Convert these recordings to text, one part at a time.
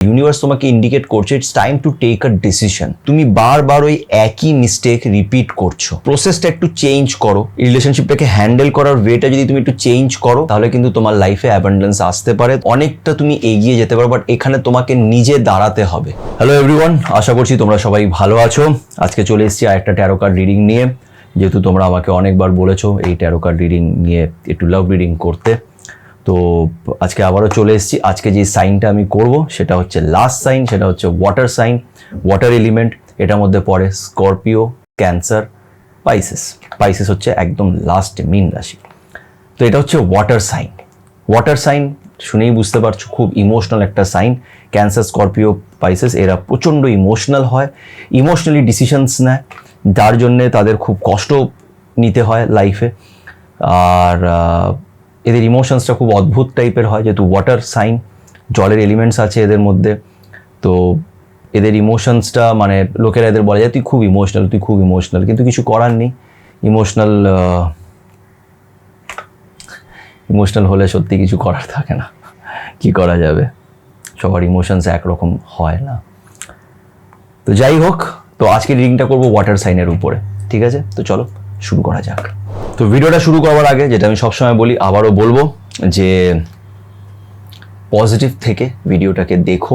Universe তোমাকে indicate করছে it's time to take a decision. তুমি বারবার ওই একই মিস্টেক রিপিট করছো, প্রসেসটা একটু চেঞ্জ করো। রিলেশনশিপটাকে হ্যান্ডেল করার ওয়েটা যদি তুমি একটু চেঞ্জ করো, তাহলে কিন্তু তোমার লাইফে অ্যাবান্ডেন্স আসতে পারে, অনেকটা তুমি এগিয়ে যেতে পারো। বাট এখানে তোমাকে নিজে দাঁড়াতে হবে। হ্যালো এভরিওয়ান, আশা করছি তোমরা সবাই ভালো আছো। আজকে চলে এসেছি আরেকটা ট্যারো কার্ড রিডিং নিয়ে। যেহেতু তোমরা আমাকে অনেকবার বলেছো এই ট্যারো কার্ড রিডিং নিয়ে একটু লাভ রিডিং করতে, তো আজকে আবারও চলে এসেছি। আজকে যে সাইনটা আমি করব সেটা হচ্ছে লাস্ট সাইন, সেটা হচ্ছে ওয়াটার সাইন, ওয়াটার এলিমেন্ট। এটার মধ্যে পড়ে স্করপিও, ক্যান্সার, পাইসেস। পাইসেস হচ্ছে একদম লাস্ট মীন রাশি। তো এটা হচ্ছে ওয়াটার সাইন। ওয়াটার সাইন শুনেই বুঝতে পারছো খুব ইমোশনাল একটা সাইন। ক্যান্সার, স্করপিও, পাইসেস এরা প্রচণ্ড ইমোশনাল হয়, ইমোশনালি ডিসিশনস নেয়, যার জন্যে তাদের খুব কষ্ট নিতে হয় লাইফে। আর এদের ইমোশনসটা খুব অদ্ভুত টাইপের হয়, যেহেতু ওয়াটার সাইন, জলের এলিমেন্টস আছে এদের মধ্যে। তো এদের ইমোশনসটা মানে লোকেরা এদের বলা যায় তুই খুব ইমোশনাল, তুই খুব ইমোশনাল, কিন্তু কিছু করার নেই। ইমোশনাল হলে সত্যি কিছু করার থাকে না, কি করা যাবে, সবার ইমোশনস একরকম হয় না। তো যাই হোক, তো আজকে রিডিংটা করবো ওয়াটার সাইনের উপরে, ঠিক আছে? তো চলো শুরু করা যাক। তো ভিডিওটা শুরু করার আগে যেটা আমি সবসময় বলি, আবারও বলবো যে পজিটিভ থেকে ভিডিওটাকে দেখো,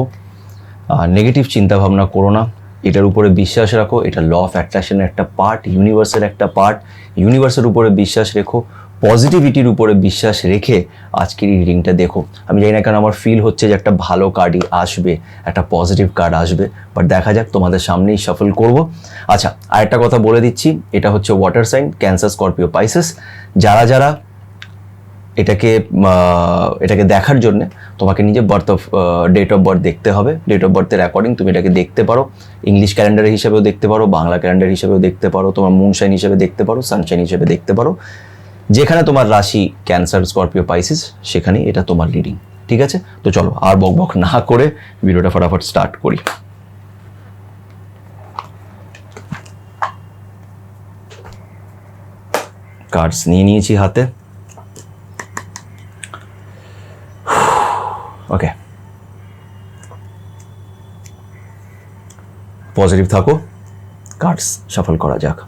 নেগেটিভ চিন্তাভাবনা করো না, এটার উপরে বিশ্বাস রাখো। এটা ল অফ অ্যাট্রাকশনের একটা পার্ট, ইউনিভার্সের একটা পার্ট। ইউনিভার্সের উপরে বিশ্বাস রেখো, পজিটিভিটির উপরে বিশ্বাস রেখে আজকের এই রিডিংটা দেখো। আমি জানি না কেন আমার ফিল হচ্ছে যে একটা ভালো কার্ডই আসবে, একটা পজিটিভ কার্ড আসবে, বাট দেখা যাক, তোমাদের সামনেই শাফল করব। আচ্ছা, আরেকটা কথা বলে দিচ্ছি, এটা হচ্ছে water sign, Cancer, Scorpio, Pisces. যারা যারা এটাকে দেখার জন্য তোমাকে নিজে ডেট অফ বার্থ দেখতে হবে। ডেট অফ বার্থের অ্যাকর্ডিং তুমি এটাকে দেখতে পারো। ইংলিশ ক্যালেন্ডার হিসেবেও দেখতে পারো, বাংলা ক্যালেন্ডার হিসেবেও দেখতে পারো, তোমার মুনশাইন হিসেবে দেখতে পারো, সানশাইন হিসেবে দেখতে পারো। যেখানে তোমার রাশি ক্যান্সার, স্করপিও, পাইসেস, সেখানেই এটা তোমার রিডিং, ঠিক আছে? তো চলো আর বকবক না করে ভিডিওটা ফটাফট স্টার্ট করি। কার্ডস নিয়ে নিয়েছি হাতে। ওকে, পজিটিভ থাকো, কার্ডস শাফল করা যাক।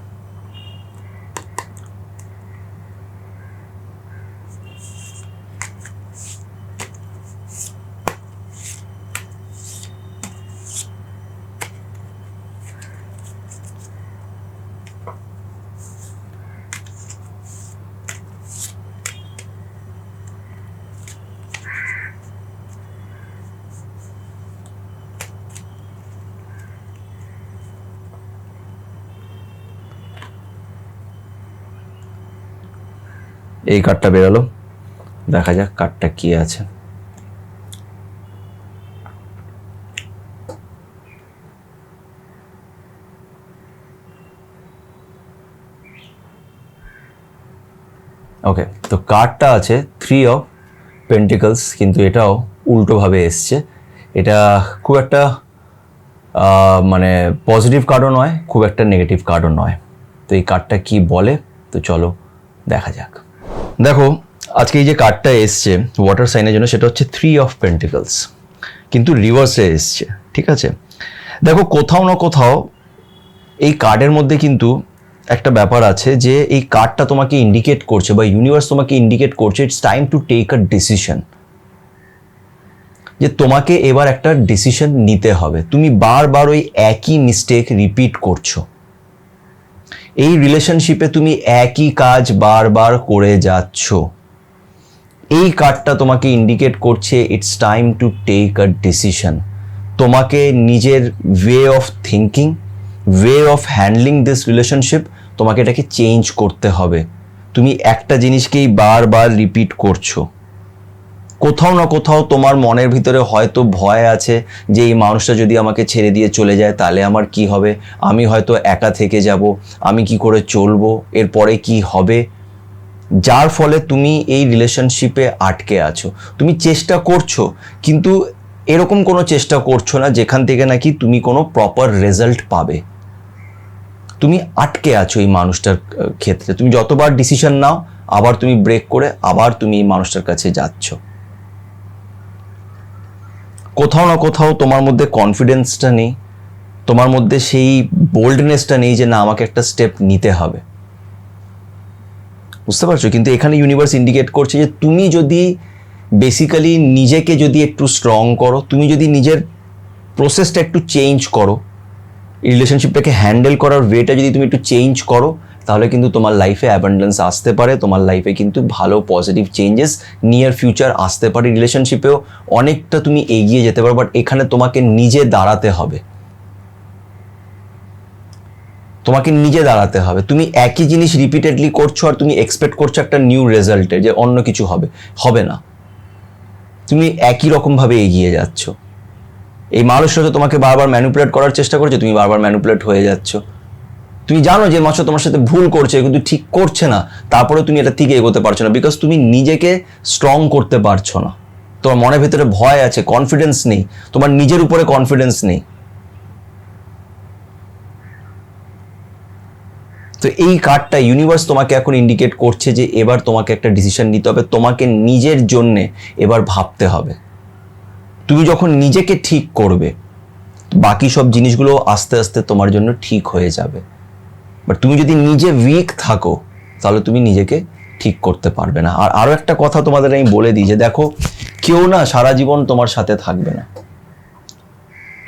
এই কার্ডটা বেরোলো, দেখা যাক কার্ডটা কি আছে। ওকে, তো কার্ডটা আছে থ্রি অফ পেন্টিকলস, কিন্তু এটাও উল্টোভাবে এসছে। এটা খুব একটা মানে পজিটিভ কার্ডও নয়, খুব একটা নেগেটিভ কার্ডও নয়। তো এই কার্ডটা কি বলে, তো চলো দেখা যাক। দেখো, আজকে এই যে কার্ডটা এসছে ওয়াটার সাইনের জন্য, সেটা হচ্ছে থ্রি অফ পেন্টিকলস, কিন্তু রিভার্সে এসছে, ঠিক আছে? দেখো, কোথাও না কোথাও এই কার্ডের মধ্যে কিন্তু একটা ব্যাপার আছে যে এই কার্ডটা তোমাকে ইন্ডিকেট করছে, বা ইউনিভার্স তোমাকে ইন্ডিকেট করছে it's time to take a decision, যে তোমাকে এবার একটা ডিসিশন নিতে হবে। তুমি বারবার ওই একই মিস্টেক রিপিট করছো, এই রিলেশনশিপে তুমি একই কাজ বারবার করে যাচ্ছ। এই কার্ডটা তোমাকে ইন্ডিকেট করছে it's time to take a decision. তোমাকে নিজের way of thinking, way of handling this relationship, তোমাকে এটাকে চেঞ্জ করতে হবে। তুমি একটা জিনিসকেই বারবার রিপিট করছো। কোথাও না কোথাও তোমার মনের ভিতরে হয়তো ভয় আছে যে এই মানুষটা যদি আমাকে ছেড়ে দিয়ে চলে যায় তাহলে আমার কি হবে, আমি হয়তো একা থেকে যাব, আমি কি করে চলবো, এরপরে কি হবে, যার ফলে তুমি এই রিলেশনশিপে আটকে আছো। তুমি চেষ্টা করছো, কিন্তু এরকম কোনো চেষ্টা করছো না যেখান থেকে নাকি তুমি কোনো প্রপার রেজাল্ট পাবে। তুমি আটকে আছো এই মানুষটার ক্ষেত্রে। তুমি যতবার ডিসিশন নাও, আবার তুমি ব্রেক করে আবার তুমি এই মানুষটার কাছে যাচ্ছ। কোথাও না কোথাও তোমার মধ্যে কনফিডেন্সটা নেই, তোমার মধ্যে সেই বোল্ডনেসটা নেই যে না আমাকে একটা স্টেপ নিতে হবে। বুঝতে পারছো? কিন্তু এখানে ইউনিভার্স ইন্ডিকেট করছে যে তুমি যদি বেসিক্যালি নিজেকে যদি একটু স্ট্রং করো, তুমি যদি নিজের প্রসেসটা একটু চেঞ্জ করো, রিলেশনশিপটাকে হ্যান্ডেল করার ওয়েটা যদি তুমি একটু চেঞ্জ করো, তাহলে কিন্তু তোমার লাইফে অ্যাবান্ডেন্স আসতে পারে, তোমার লাইফে কিন্তু ভালো পজিটিভ চেঞ্জেস নিয়ার ফিউচার আসতে পারে। রিলেশনশিপেও অনেকটা তুমি এগিয়ে যেতে পারো, বাট এখানে তোমাকে নিজে দাঁড়াতে হবে। তোমাকে নিজে দাঁড়াতে হবে। তুমি একই জিনিস রিপিটেডলি করছো আর তুমি এক্সপেক্ট করছো একটা নিউ রেজাল্টে, যে অন্য কিছু হবে, হবে না। তুমি একই রকমভাবে এগিয়ে যাচ্ছ। এই মানুষটা তো তোমাকে বারবার ম্যানিপুলেট করার চেষ্টা করছে, তুমি বারবার ম্যানিপুলেট হয়ে যাচ্ছ। তুমি জানো যে মানুষ তোমার সাথে ভুল করছে, কিন্তু ঠিক করছে না, তারপরে তুমি এটা থেকে এগোতে পারছো না, বিকজ তুমি নিজেকে স্ট্রং করতে পারছো না। তোমার মনের ভেতরে ভয় আছে, কনফিডেন্স নেই, তোমার নিজের উপরে কনফিডেন্স নেই। তো এই কার্ডটা ইউনিভার্স তোমাকে এখন ইন্ডিকেট করছে যে এবার তোমাকে একটা ডিসিশন নিতে হবে, তোমাকে নিজের জন্যে এবার ভাবতে হবে। তুমি যখন নিজেকে ঠিক করবে, বাকি সব জিনিসগুলো আস্তে আস্তে তোমার জন্য ঠিক হয়ে যাবে। বাট তুমি যদি নিজে উইক থাকো, তাহলে তুমি নিজেকে ঠিক করতে পারবে না। আর আরও একটা কথা তোমাদের আমি বলে দিই যে দেখো, কেউ না সারা জীবন তোমার সাথে থাকবে না,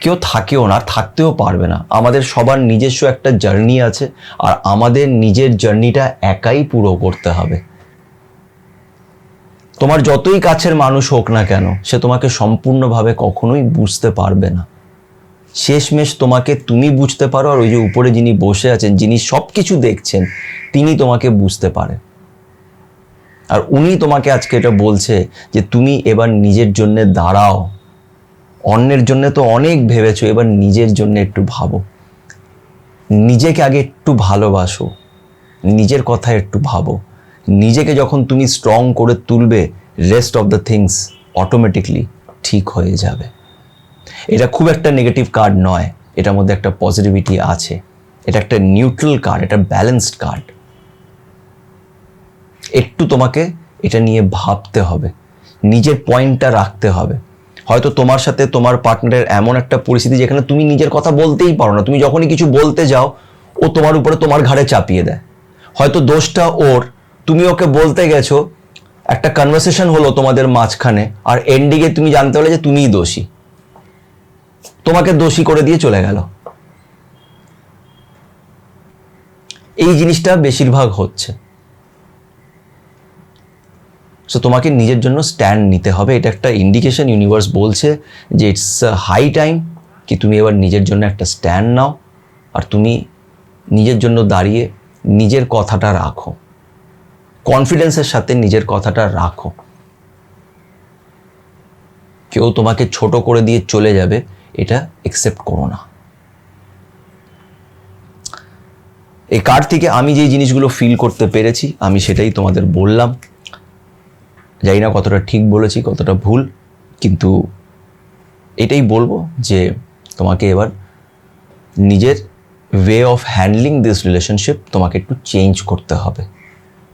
কেউ থাকেও না, থাকতেও পারবে না। আমাদের সবার নিজস্ব একটা জার্নি আছে, আর আমাদের নিজের জার্নিটা একাই পুরো করতে হবে। তোমার যতই কাছের মানুষ হোক না কেন, সে তোমাকে সম্পূর্ণভাবে কখনোই বুঝতে পারবে না। শেষমেশ তোমাকে তুমি বুঝতে পারো, আর ওই যে উপরে যিনি বসে আছেন, যিনি সব কিছু দেখছেন, তিনি তোমাকে বুঝতে পারে। আর উনি তোমাকে আজকে এটা বলছে যে তুমি এবার নিজের জন্য দাঁড়াও। অন্যের জন্য তো অনেক ভেবেছো, এবার নিজের জন্য একটু ভাবো। নিজেকে আগে একটু ভালোবাসো, নিজের কথা একটু ভাবো। নিজেকে যখন তুমি স্ট্রং করে তুলবে, rest of the things automatically ঠিক হয়ে যাবে। এটা খুব একটা নেগেটিভ কার্ড নয়, এটার মধ্যে একটা পজিটিভিটি আছে। এটা একটা নিউট্রাল কার্ড, এটা ব্যালেন্সড কার্ড। একটু তোমাকে এটা নিয়ে ভাবতে হবে, নিজের পয়েন্টটা রাখতে হবে। হয়তো তোমার সাথে তোমার পার্টনারের এমন একটা পরিস্থিতি যেখানে তুমি নিজের কথা বলতেই পারো না, তুমি যখনই কিছু বলতে যাও ও তোমার উপরে তোমার ঘাড়ে চাপিয়ে দেয়। হয়তো দোষটা ওর, তুমি ওকে বলতে গেছো, একটা কনভারসেশন হলো তোমাদের মাঝখানে, আর এন্ডিংয়ে তুমি জানতে পারলে যে তুমিই দোষী, তোমাকে দোষী করে দিয়ে চলে গেল। এই জিনিসটা বেশিরভাগ হচ্ছে। সো তোমাকে নিজের জন্য স্ট্যান্ড নিতে হবে। এটা একটা ইন্ডিকেশন, ইউনিভার্স বলছে যে ইটস হাই টাইম কি তুমি এবার নিজের জন্য একটা স্ট্যান্ড নাও, আর তুমি নিজের জন্য দাঁড়িয়ে নিজের কথাটা রাখো, কনফিডেন্সের সাথে নিজের কথাটা রাখো। কেউ তোমাকে ছোট করে দিয়ে চলে যাবে, এটা অ্যাকসেপ্ট করো না। এই কার্ড থেকে আমি যে জিনিসগুলো ফিল করতে পেরেছি, আমি সেটাই তোমাদের বললাম। জানি না কতটা ঠিক বলেছি, কতটা ভুল, কিন্তু এটাই বলবো যে তোমাকে এবার নিজের way of handling this relationship তোমাকে একটু চেঞ্জ করতে হবে।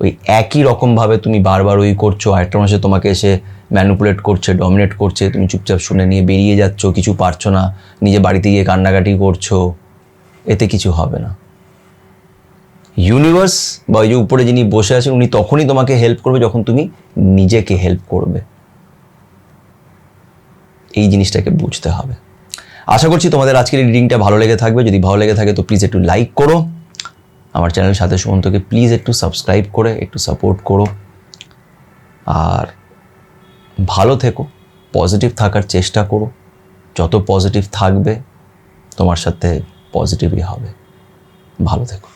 ওই একই রকমভাবে তুমি বারবার ওই করছো, আরেকটা মানুষে তোমাকে এসে ম্যানিপুলেট করছে, ডমিনেট করছে, তুমি চুপচাপ শুনে নিয়ে বেরিয়ে যাচ্ছ, কিছু পারছো না, নিজে বাড়িতে গিয়ে কান্নাকাটি করছো, এতে কিছু হবে না। ইউনিভার্স বা ওই যে উপরে যিনি বসে আছেন, উনি তখনই তোমাকে হেল্প করবে যখন তুমি নিজেকে হেল্প করবে। এই জিনিসটাকে বুঝতে হবে। আশা করছি তোমাদের আজকের এই রিডিংটা ভালো লেগে থাকবে। যদি ভালো লেগে থাকে তো প্লিজ একটু লাইক করো, আমার চ্যানেলের সাথে সুমন্তকে প্লিজ একটু সাবস্ক্রাইব করে একটু সাপোর্ট করো, আর ভালো থেকো, পজিটিভ থাকার চেষ্টা করো। যত পজিটিভ থাকবে তোমার সাথে পজিটিভই হবে। ভালো থেকো।